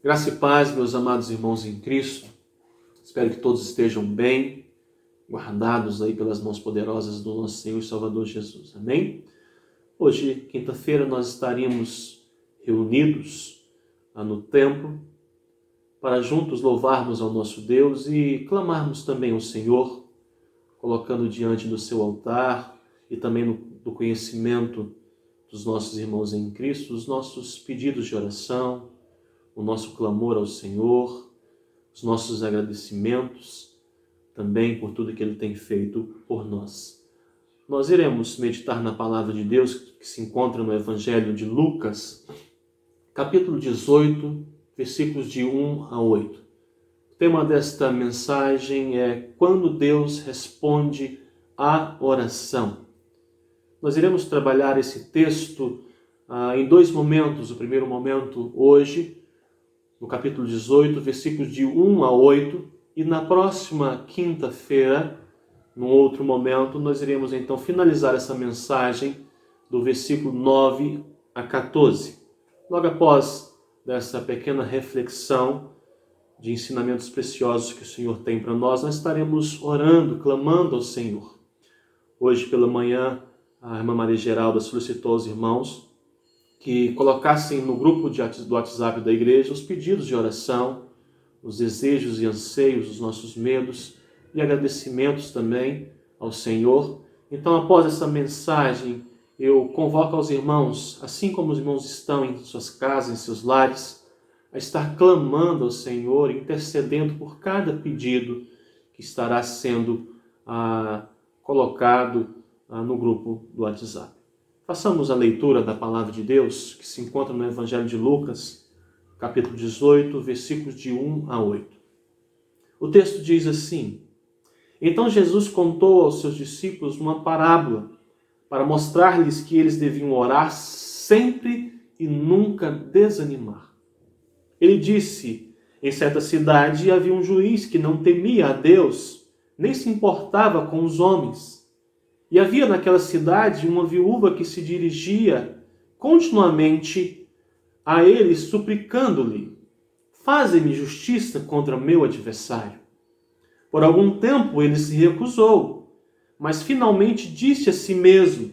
Graça e paz, meus amados irmãos em Cristo. Espero que todos estejam bem, guardados aí pelas mãos poderosas do nosso Senhor e Salvador Jesus. Amém? Hoje, quinta-feira, nós estaremos reunidos no templo para juntos louvarmos ao nosso Deus e clamarmos também ao Senhor, colocando diante do seu altar e também do conhecimento dos nossos irmãos em Cristo, os nossos pedidos de oração, o nosso clamor ao Senhor, os nossos agradecimentos também por tudo que Ele tem feito por nós. Nós iremos meditar na palavra de Deus que se encontra no Evangelho de Lucas, capítulo 18, versículos de 1 a 8. O tema desta mensagem é Quando Deus responde à oração. Nós iremos trabalhar esse texto em dois momentos. O primeiro momento hoje, no capítulo 18, versículos de 1 a 8, e na próxima quinta-feira, num outro momento, nós iremos então finalizar essa mensagem do versículo 9 a 14. Logo após dessa pequena reflexão de ensinamentos preciosos que o Senhor tem para nós estaremos orando, clamando ao Senhor. Hoje pela manhã, a irmã Maria Geralda solicitou aos irmãos que colocassem no grupo do WhatsApp da igreja os pedidos de oração, os desejos e anseios, os nossos medos e agradecimentos também ao Senhor. Então, após essa mensagem, eu convoco aos irmãos, assim como os irmãos estão em suas casas, em seus lares, a estar clamando ao Senhor, intercedendo por cada pedido que estará sendo colocado no grupo do WhatsApp. Façamos a leitura da palavra de Deus, que se encontra no Evangelho de Lucas, capítulo 18, versículos de 1 a 8. O texto diz assim: Então Jesus contou aos seus discípulos uma parábola, para mostrar-lhes que eles deviam orar sempre e nunca desanimar. Ele disse: Em certa cidade havia um juiz que não temia a Deus, nem se importava com os homens. E havia naquela cidade uma viúva que se dirigia continuamente a ele, suplicando-lhe: Faze-me justiça contra meu adversário. Por algum tempo ele se recusou, mas finalmente disse a si mesmo: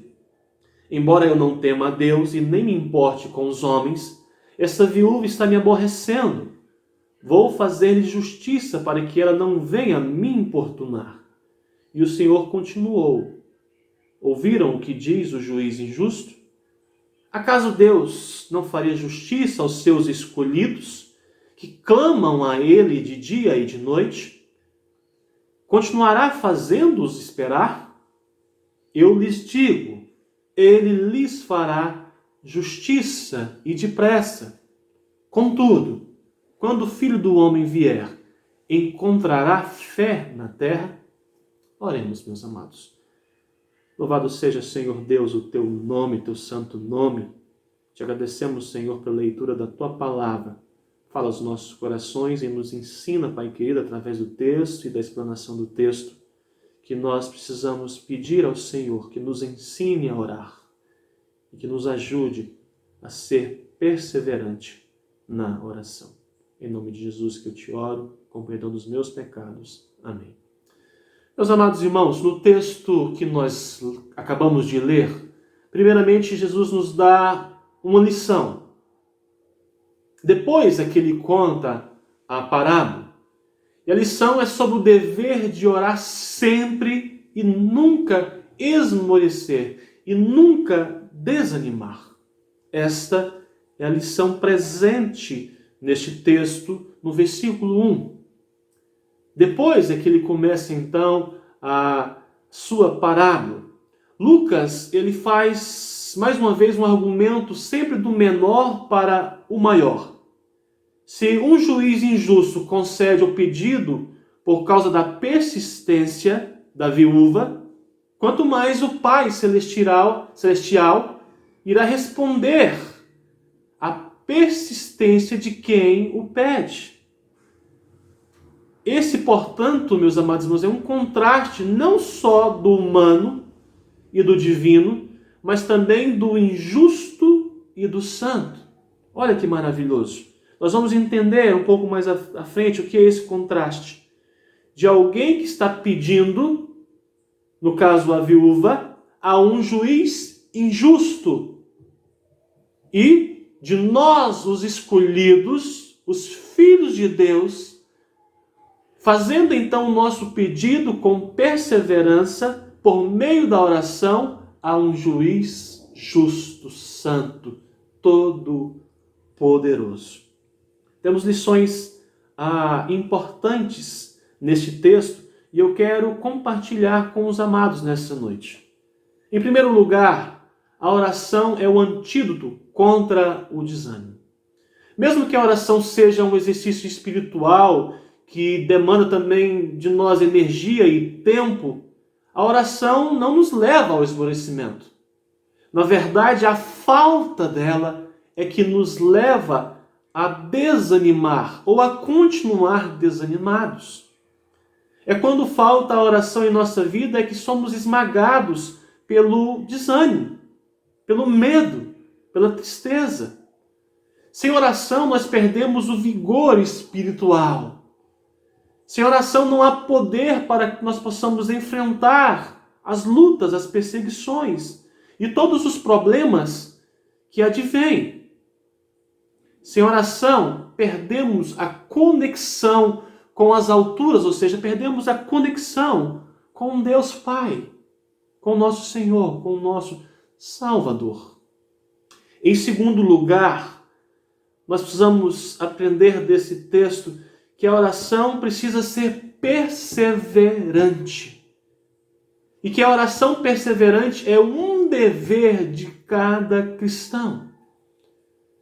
Embora eu não tema a Deus e nem me importe com os homens, essa viúva está me aborrecendo. Vou fazer-lhe justiça para que ela não venha me importunar. E o Senhor continuou: Ouviram o que diz o juiz injusto? Acaso Deus não faria justiça aos seus escolhidos, que clamam a Ele de dia e de noite? Continuará fazendo-os esperar? Eu lhes digo, Ele lhes fará justiça e depressa. Contudo, quando o Filho do Homem vier, encontrará fé na terra? Oremos, meus amados. Louvado seja, Senhor Deus, o Teu nome, Teu santo nome. Te agradecemos, Senhor, pela leitura da Tua palavra. Fala aos nossos corações e nos ensina, Pai querido, através do texto e da explanação do texto, que nós precisamos pedir ao Senhor que nos ensine a orar e que nos ajude a ser perseverante na oração. Em nome de Jesus que eu te oro, com perdão dos meus pecados. Amém. Meus amados irmãos, no texto que nós acabamos de ler, primeiramente Jesus nos dá uma lição. Depois é que ele conta a parábola. E a lição é sobre o dever de orar sempre e nunca esmorecer e nunca desanimar. Esta é a lição presente neste texto, no versículo 1. Depois é que ele começa então a sua parábola. Lucas, ele faz mais uma vez um argumento sempre do menor para o maior. Se um juiz injusto concede o pedido por causa da persistência da viúva, quanto mais o Pai Celestial irá responder à persistência de quem o pede. Esse, portanto, meus amados irmãos, é um contraste não só do humano e do divino, mas também do injusto e do santo. Olha que maravilhoso. nós vamos entender um pouco mais à frente o que é esse contraste de alguém que está pedindo, no caso a viúva, a um juiz injusto, e de nós, os escolhidos, os filhos de Deus, fazendo então o nosso pedido com perseverança, por meio da oração, a um juiz justo, santo, todo-poderoso. Temos lições importantes neste texto e eu quero compartilhar com os amados nessa noite. Em primeiro lugar, a oração é o antídoto contra o desânimo. Mesmo que a oração seja um exercício espiritual que demanda também de nós energia e tempo, a oração não nos leva ao esmorecimento. Na verdade, a falta dela é que nos leva a desanimar ou a continuar desanimados. É quando falta a oração em nossa vida é que somos esmagados pelo desânimo, pelo medo, pela tristeza. Sem oração nós perdemos o vigor espiritual. Sem oração não há poder para que nós possamos enfrentar as lutas, as perseguições e todos os problemas que advêm. Sem oração, perdemos a conexão com as alturas, ou seja, perdemos a conexão com Deus Pai, com o nosso Senhor, com o nosso Salvador. Em segundo lugar, nós precisamos aprender desse texto que a oração precisa ser perseverante. E que a oração perseverante é um dever de cada cristão.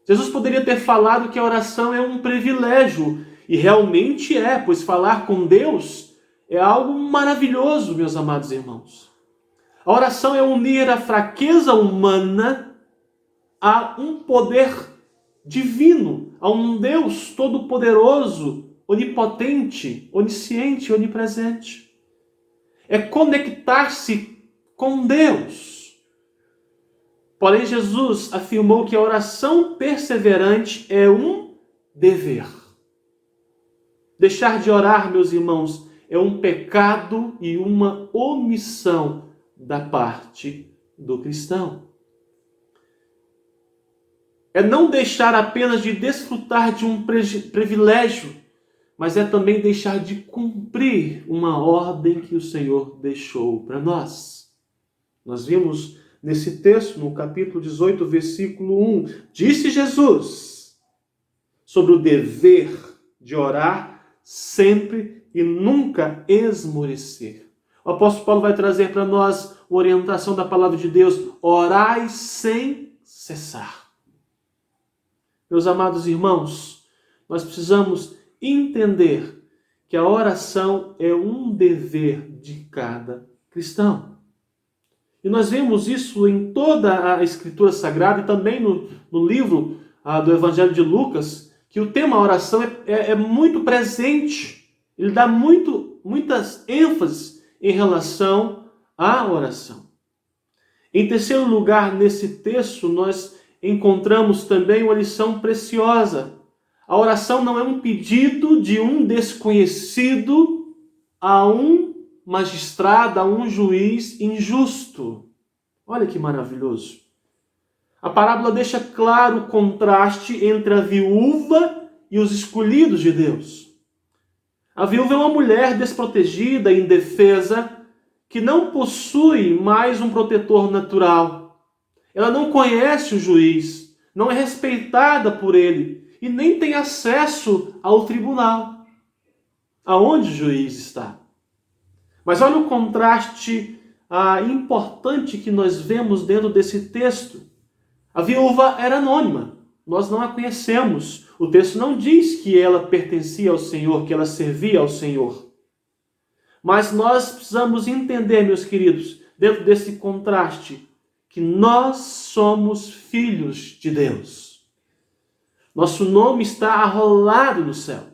Jesus poderia ter falado que a oração é um privilégio, e realmente é, pois falar com Deus é algo maravilhoso, meus amados irmãos. A oração é unir a fraqueza humana a um poder divino, a um Deus todo-poderoso, onipotente, onisciente, onipresente. É conectar-se com Deus. Porém, Jesus afirmou que a oração perseverante é um dever. Deixar de orar, meus irmãos, é um pecado e uma omissão da parte do cristão. É não deixar apenas de desfrutar de um privilégio, mas é também deixar de cumprir uma ordem que o Senhor deixou para nós. Nós vimos nesse texto, no capítulo 18, versículo 1, disse Jesus sobre o dever de orar sempre e nunca esmorecer. O apóstolo Paulo vai trazer para nós a orientação da palavra de Deus: orai sem cessar. Meus amados irmãos, nós precisamos entender que a oração é um dever de cada cristão. E nós vemos isso em toda a Escritura Sagrada e também no livro do Evangelho de Lucas, que o tema oração é muito presente. Ele dá muitas ênfases em relação à oração. Em terceiro lugar, nesse texto, nós encontramos também uma lição preciosa. A oração não é um pedido de um desconhecido a um magistrado, a um juiz injusto. Olha que maravilhoso. A parábola deixa claro o contraste entre a viúva e os escolhidos de Deus. A viúva é uma mulher desprotegida, indefesa, que não possui mais um protetor natural. Ela não conhece o juiz, não é respeitada por ele e nem tem acesso ao tribunal, aonde o juiz está. Mas olha o contraste importante que nós vemos dentro desse texto. A viúva era anônima, nós não a conhecemos. O texto não diz que ela pertencia ao Senhor, que ela servia ao Senhor. Mas nós precisamos entender, meus queridos, dentro desse contraste, que nós somos filhos de Deus. Nosso nome está arrolado no céu.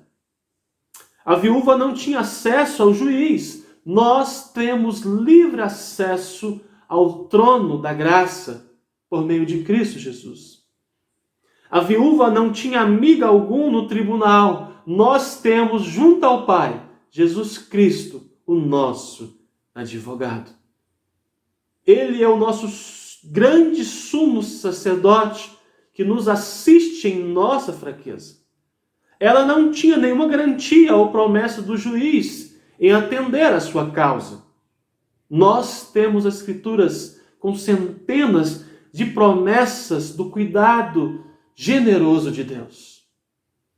A viúva não tinha acesso ao juiz. Nós temos livre acesso ao trono da graça por meio de Cristo Jesus. A viúva não tinha amiga algum no tribunal. Nós temos junto ao Pai Jesus Cristo, o nosso advogado. Ele é o nosso grande sumo sacerdote que nos assiste em nossa fraqueza. Ela não tinha nenhuma garantia ou promessa do juiz em atender a sua causa. Nós temos as Escrituras com centenas de promessas do cuidado generoso de Deus.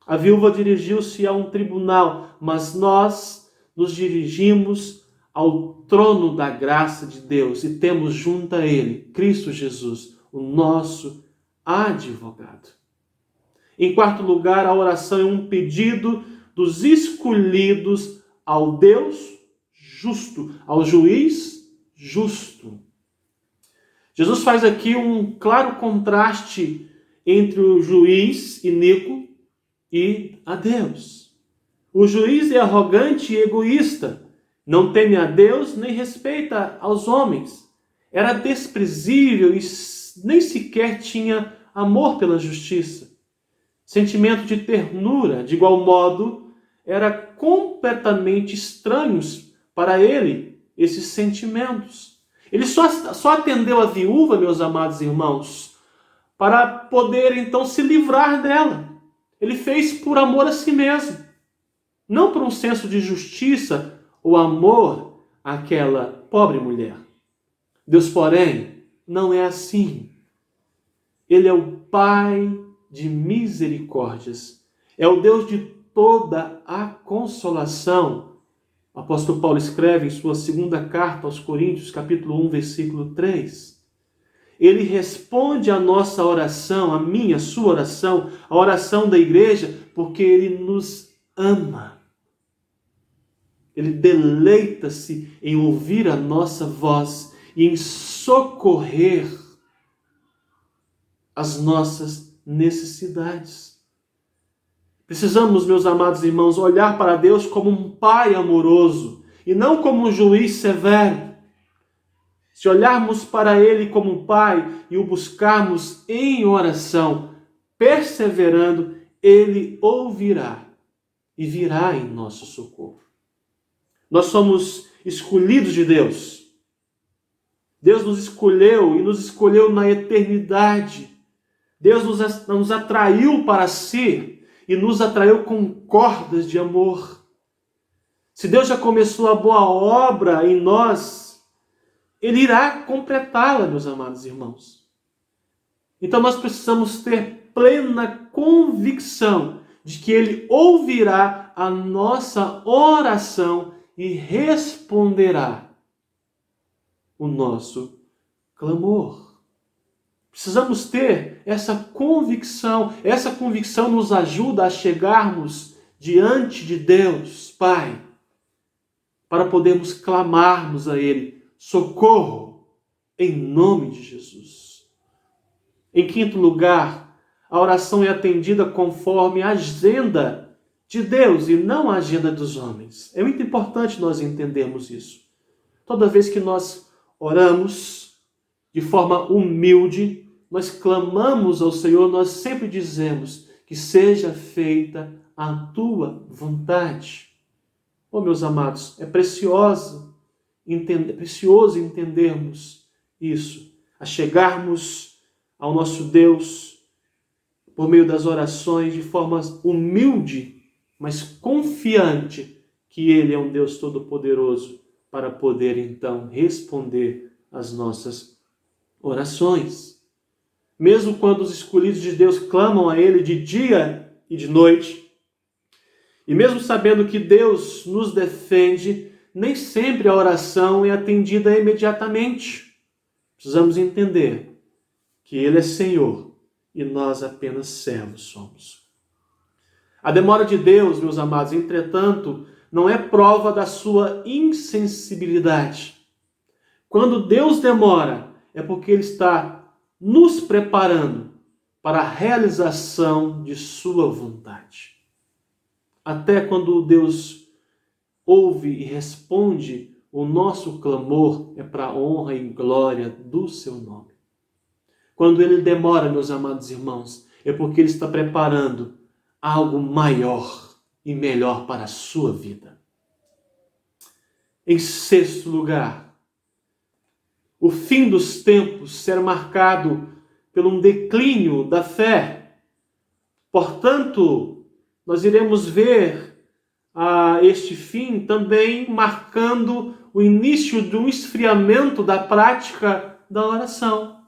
A viúva dirigiu-se a um tribunal, mas nós nos dirigimos ao trono da graça de Deus e temos junto a Ele, Cristo Jesus, o nosso advogado. Em quarto lugar, a oração é um pedido dos escolhidos ao Deus justo, ao juiz justo. Jesus faz aqui um claro contraste entre o juiz iníquo e a Deus. O juiz é arrogante e egoísta, não teme a Deus nem respeita aos homens. Era desprezível e nem sequer tinha amor pela justiça. Sentimento de ternura, de igual modo, era completamente estranhos para ele, esses sentimentos. Ele só atendeu a viúva, meus amados irmãos, para poder então se livrar dela. Ele fez por amor a si mesmo, não por um senso de justiça ou amor àquela pobre mulher. Deus, porém, não é assim. Ele é o Pai de misericórdias. É o Deus de toda a consolação. O apóstolo Paulo escreve em sua segunda carta aos Coríntios, capítulo 1, versículo 3. Ele responde à nossa oração, a minha, a sua oração, a oração da igreja, porque Ele nos ama. Ele deleita-se em ouvir a nossa voz e em socorrer as nossas necessidades. Precisamos, meus amados irmãos, olhar para Deus como um Pai amoroso e não como um juiz severo. Se olharmos para Ele como um Pai e o buscarmos em oração, perseverando, Ele ouvirá e virá em nosso socorro. Nós somos escolhidos de Deus. Deus nos escolheu e nos escolheu na eternidade. Deus nos atraiu para si e nos atraiu com cordas de amor. Se Deus já começou a boa obra em nós, Ele irá completá-la, meus amados irmãos. Então nós precisamos ter plena convicção de que Ele ouvirá a nossa oração e responderá o nosso clamor. Precisamos ter essa convicção. Essa convicção nos ajuda a chegarmos diante de Deus, Pai, para podermos clamarmos a Ele socorro em nome de Jesus. Em quinto lugar, a oração é atendida conforme a agenda de Deus e não a agenda dos homens. É muito importante nós entendermos isso. Toda vez que nós oramos de forma humilde, nós clamamos ao Senhor, nós sempre dizemos que seja feita a tua vontade. Oh, meus amados, é precioso entendermos isso, a chegarmos ao nosso Deus por meio das orações de forma humilde, mas confiante que Ele é um Deus todo-poderoso para poder então responder às nossas orações. Mesmo quando os escolhidos de Deus clamam a Ele de dia e de noite, e mesmo sabendo que Deus nos defende, nem sempre a oração é atendida imediatamente. Precisamos entender que Ele é Senhor e nós apenas servos somos. A demora de Deus, meus amados, entretanto, não é prova da sua insensibilidade. Quando Deus demora, é porque Ele está nos preparando para a realização de sua vontade. Até quando Deus ouve e responde, o nosso clamor é para a honra e glória do seu nome. Quando Ele demora, meus amados irmãos, é porque Ele está preparando algo maior e melhor para a sua vida. Em sexto lugar, o fim dos tempos será marcado por um declínio da fé. Portanto, nós iremos ver este fim também marcando o início de um esfriamento da prática da oração.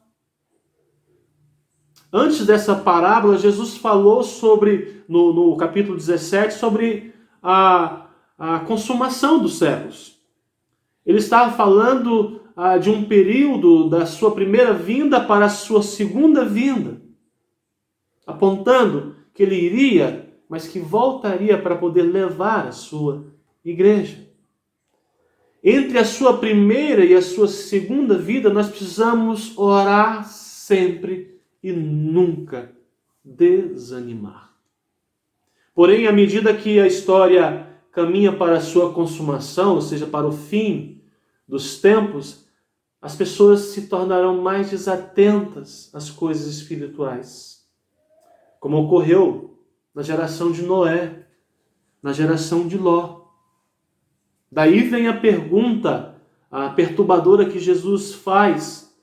Antes dessa parábola, Jesus falou sobre, no capítulo 17, sobre a consumação dos séculos. Ele estava falando de um período da sua primeira vinda para a sua segunda vinda, apontando que ele iria, mas que voltaria para poder levar a sua igreja. Entre a sua primeira e a sua segunda vida, nós precisamos orar sempre e nunca desanimar. Porém, à medida que a história caminha para a sua consumação, ou seja, para o fim dos tempos, as pessoas se tornarão mais desatentas às coisas espirituais, como ocorreu na geração de Noé, na geração de Ló. Daí vem a pergunta perturbadora que Jesus faz,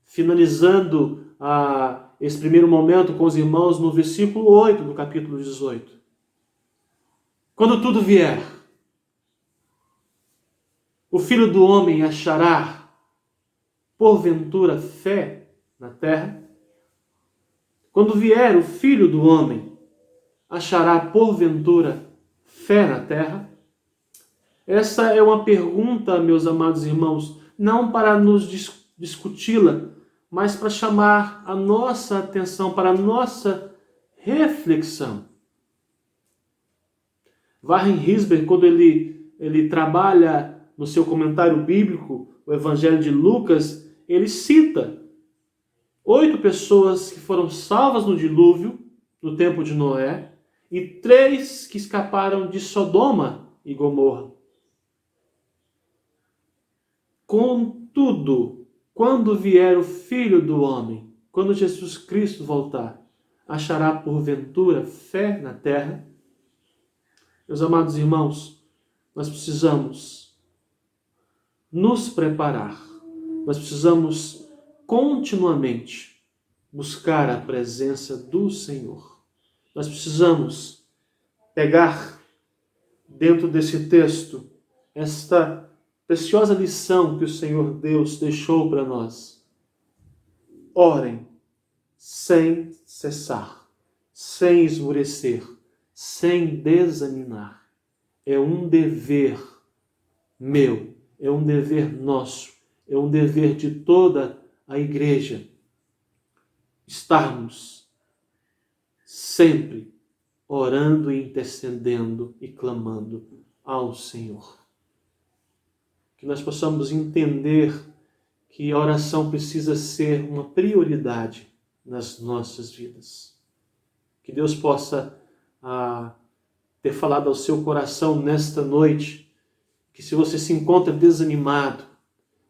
finalizando esse primeiro momento com os irmãos no versículo 8 do capítulo 18. Quando tudo vier, o Filho do Homem achará, porventura, fé na terra? Quando vier o Filho do Homem, achará, porventura, fé na terra? Essa é uma pergunta, meus amados irmãos, não para nos discuti-la, mas para chamar a nossa atenção, para a nossa reflexão. Warren Wiersbe, quando ele trabalha no seu comentário bíblico, o Evangelho de Lucas, ele cita 8 pessoas que foram salvas no dilúvio, no tempo de Noé, e 3 que escaparam de Sodoma e Gomorra. Contudo, quando vier o Filho do Homem, quando Jesus Cristo voltar, achará porventura fé na terra? Meus amados irmãos, nós precisamos nos preparar, nós precisamos continuamente buscar a presença do Senhor. Nós precisamos pegar dentro desse texto esta preciosa lição que o Senhor Deus deixou para nós. Orem sem cessar, sem esmorecer, sem desanimar. É um dever meu, é um dever nosso, é um dever de toda a igreja estarmos sempre orando e intercedendo e clamando ao Senhor. Que nós possamos entender que a oração precisa ser uma prioridade nas nossas vidas. Que Deus possa ter falado ao seu coração nesta noite, que se você se encontra desanimado,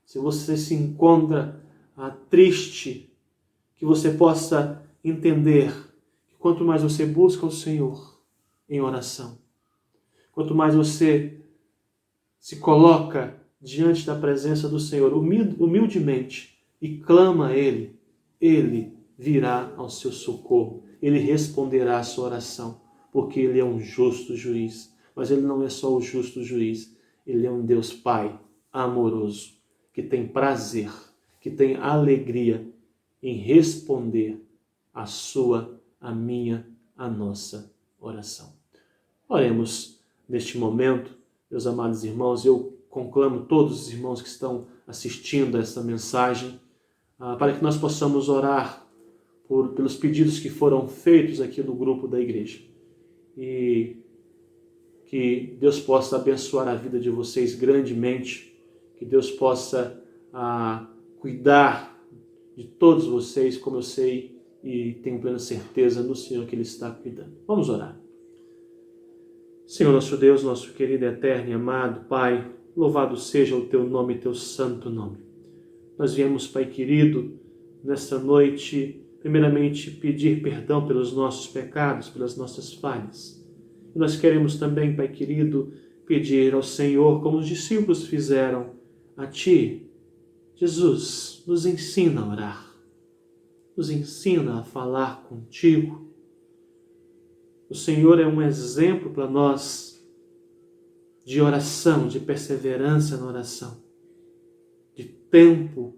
se você se encontra triste, que você possa entender que quanto mais você busca o Senhor em oração, quanto mais você se coloca diante da presença do Senhor humildemente e clama a Ele, Ele virá ao seu socorro, Ele responderá à sua oração, porque Ele é um justo juiz. Mas Ele não é só o justo juiz, Ele é um Deus Pai amoroso, que tem prazer, que tem alegria em responder a sua, a minha, a nossa oração. Oremos neste momento, meus amados irmãos. Eu conclamo todos os irmãos que estão assistindo a esta mensagem, para que nós possamos orar pelos pedidos que foram feitos aqui no grupo da igreja. E que Deus possa abençoar a vida de vocês grandemente, que Deus possa cuidar de todos vocês, como eu sei e tenho plena certeza no Senhor que Ele está cuidando. Vamos orar. Senhor nosso Deus, nosso querido, eterno e amado Pai, louvado seja o Teu nome, Teu santo nome. Nós viemos, Pai querido, nesta noite primeiramente, pedir perdão pelos nossos pecados, pelas nossas falhas. E nós queremos também, Pai querido, pedir ao Senhor, como os discípulos fizeram a Ti, Jesus, nos ensina a orar, nos ensina a falar contigo. O Senhor é um exemplo para nós de oração, de perseverança na oração, de tempo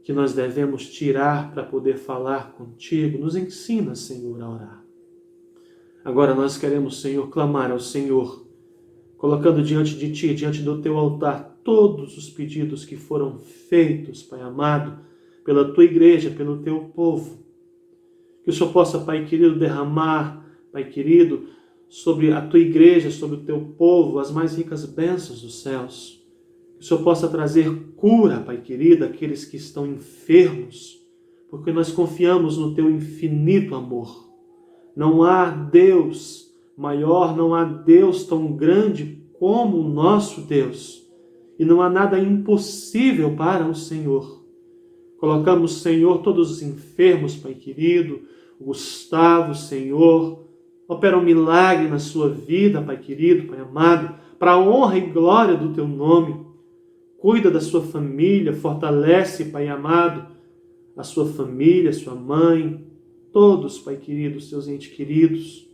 que nós devemos tirar para poder falar contigo. Nos ensina, Senhor, a orar. Agora nós queremos, Senhor, clamar ao Senhor, colocando diante de Ti, diante do Teu altar, todos os pedidos que foram feitos, Pai amado, pela Tua igreja, pelo Teu povo. Que o Senhor possa, Pai querido, derramar, Pai querido, sobre a Tua igreja, sobre o Teu povo, as mais ricas bênçãos dos céus. Que o Senhor possa trazer cura, Pai querido, àqueles que estão enfermos, porque nós confiamos no Teu infinito amor. Não há Deus maior, não há Deus tão grande como o nosso Deus. E não há nada impossível para o Senhor. Colocamos, Senhor, todos os enfermos, Pai querido, o Gustavo, Senhor, opera um milagre na sua vida, Pai querido, Pai amado, para a honra e glória do Teu nome. Cuida da sua família, fortalece, Pai amado, a sua família, sua mãe, todos, Pai querido, seus entes queridos.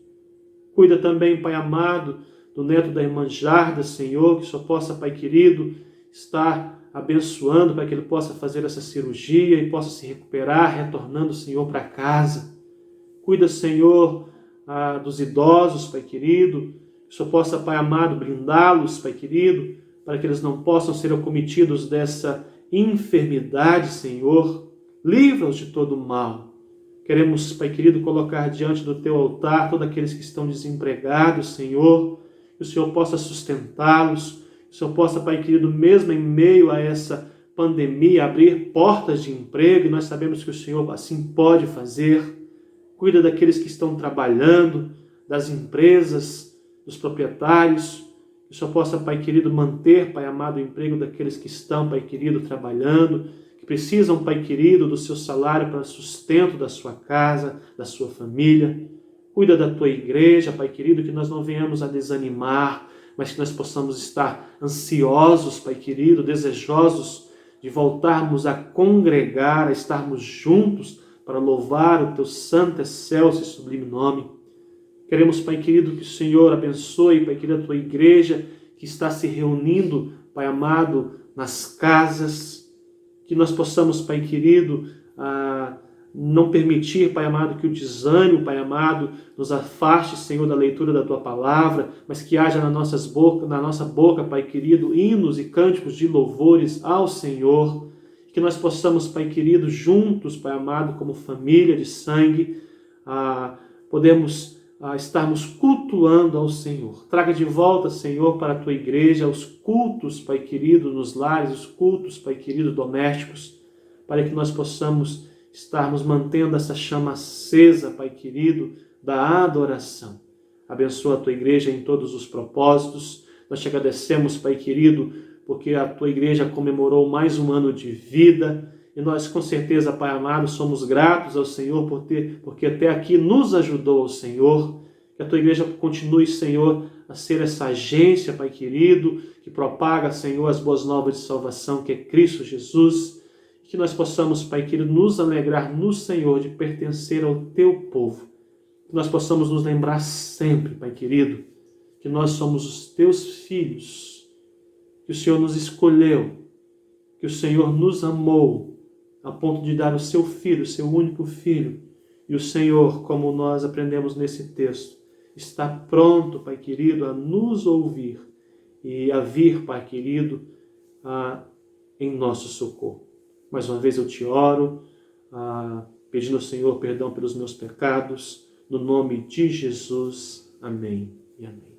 Cuida também, Pai amado, do neto da irmã Jarda, Senhor, que só possa, Pai querido, estar abençoando para que ele possa fazer essa cirurgia e possa se recuperar, retornando, Senhor, para casa. Cuida, Senhor, dos idosos, Pai querido, que só possa, Pai amado, brindá-los, Pai querido, para que eles não possam ser acometidos dessa enfermidade, Senhor. Livra-os de todo mal. Queremos, Pai querido, colocar diante do Teu altar todos aqueles que estão desempregados, Senhor, que o Senhor possa sustentá-los, que o Senhor possa, Pai querido, mesmo em meio a essa pandemia, abrir portas de emprego, e nós sabemos que o Senhor assim pode fazer. Cuida daqueles que estão trabalhando, das empresas, dos proprietários, que o Senhor possa, Pai querido, manter, Pai amado, o emprego daqueles que estão, Pai querido, trabalhando, que precisam, Pai querido, do seu salário para sustento da sua casa, da sua família. Cuida da Tua igreja, Pai querido, que nós não venhamos a desanimar, mas que nós possamos estar ansiosos, Pai querido, desejosos de voltarmos a congregar, a estarmos juntos para louvar o Teu santo, excelso e sublime nome. Queremos, Pai querido, que o Senhor abençoe, Pai querido, a Tua igreja que está se reunindo, Pai amado, nas casas, que nós possamos, Pai querido, não permitir, Pai amado, que o desânimo, Pai amado, nos afaste, Senhor, da leitura da Tua palavra, mas que haja na nossa boca, Pai querido, hinos e cânticos de louvores ao Senhor, que nós possamos, Pai querido, juntos, Pai amado, como família de sangue, podemos estarmos cultuando ao Senhor. Traga de volta, Senhor, para a Tua igreja os cultos, Pai querido, nos lares, os cultos, Pai querido, domésticos, para que nós possamos estarmos mantendo essa chama acesa, Pai querido, da adoração. Abençoa a Tua igreja em todos os propósitos. Nós te agradecemos, Pai querido, porque a Tua igreja comemorou mais um ano de vida, e nós com certeza, Pai amado, somos gratos ao Senhor porque até aqui nos ajudou o Senhor. Que a Tua igreja continue, Senhor, a ser essa agência, Pai querido, que propaga, Senhor, as boas novas de salvação, que é Cristo Jesus. Que nós possamos, Pai querido, nos alegrar no Senhor de pertencer ao Teu povo. Que nós possamos nos lembrar sempre, Pai querido, que nós somos os Teus filhos, que o Senhor nos escolheu, que o Senhor nos amou, a ponto de dar o Seu Filho, o Seu único Filho. E o Senhor, como nós aprendemos nesse texto, está pronto, Pai querido, a nos ouvir e a vir, Pai querido, em nosso socorro. Mais uma vez eu te oro, pedindo ao Senhor perdão pelos meus pecados, no nome de Jesus. Amém e amém.